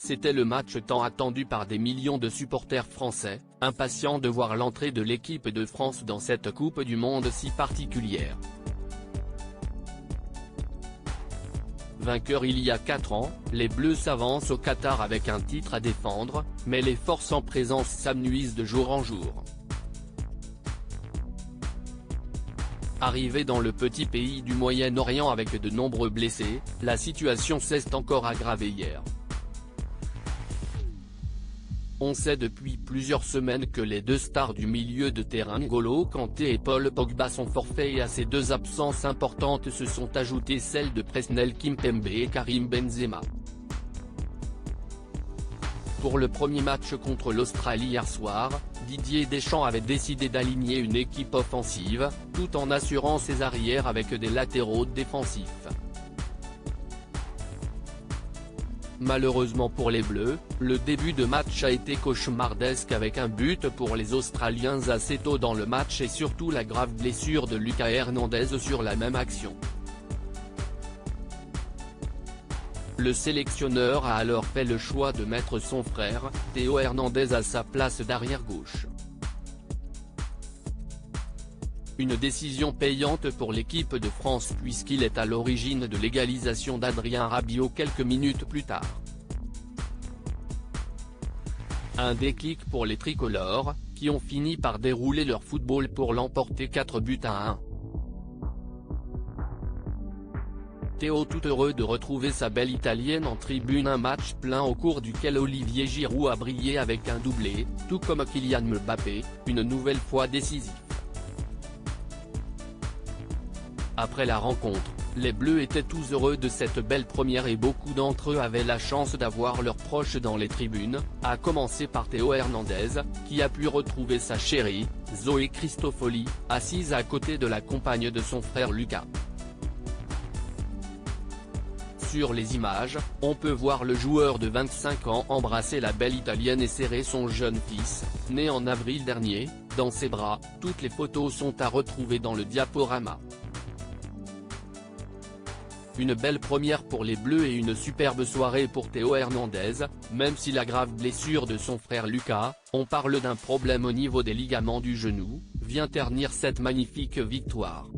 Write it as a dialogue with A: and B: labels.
A: C'était le match tant attendu par des millions de supporters français, impatients de voir l'entrée de l'équipe de France dans cette Coupe du Monde si particulière. Vainqueurs il y a 4 ans, les Bleus s'avancent au Qatar avec un titre à défendre, mais les forces en présence s'amenuisent de jour en jour. Arrivés dans le petit pays du Moyen-Orient avec de nombreux blessés, la situation s'est encore aggravée hier. On sait depuis plusieurs semaines que les deux stars du milieu de terrain N'Golo Kanté et Paul Pogba sont forfaits et à ces deux absences importantes se sont ajoutées celles de Presnel Kimpembe et Karim Benzema. Pour le premier match contre l'Australie hier soir, Didier Deschamps avait décidé d'aligner une équipe offensive, tout en assurant ses arrières avec des latéraux défensifs. Malheureusement pour les Bleus, le début de match a été cauchemardesque avec un but pour les Australiens assez tôt dans le match et surtout la grave blessure de Lucas Hernandez sur la même action. Le sélectionneur a alors fait le choix de mettre son frère, Théo Hernandez à sa place d'arrière gauche. Une décision payante pour l'équipe de France puisqu'il est à l'origine de l'égalisation d'Adrien Rabiot quelques minutes plus tard. Un déclic pour les tricolores, qui ont fini par dérouler leur football pour l'emporter 4-1. Théo tout heureux de retrouver sa belle italienne en tribune, un match plein au cours duquel Olivier Giroud a brillé avec un doublé, tout comme Kylian Mbappé, une nouvelle fois décisif. Après la rencontre, les Bleus étaient tous heureux de cette belle première et beaucoup d'entre eux avaient la chance d'avoir leurs proches dans les tribunes, à commencer par Théo Hernandez, qui a pu retrouver sa chérie, Zoé Cristofoli, assise à côté de la compagne de son frère Lucas. Sur les images, on peut voir le joueur de 25 ans embrasser la belle italienne et serrer son jeune fils, né en avril dernier, dans ses bras. Toutes les photos sont à retrouver dans le diaporama. Une belle première pour les Bleus et une superbe soirée pour Théo Hernandez, même si la grave blessure de son frère Lucas, on parle d'un problème au niveau des ligaments du genou, vient ternir cette magnifique victoire.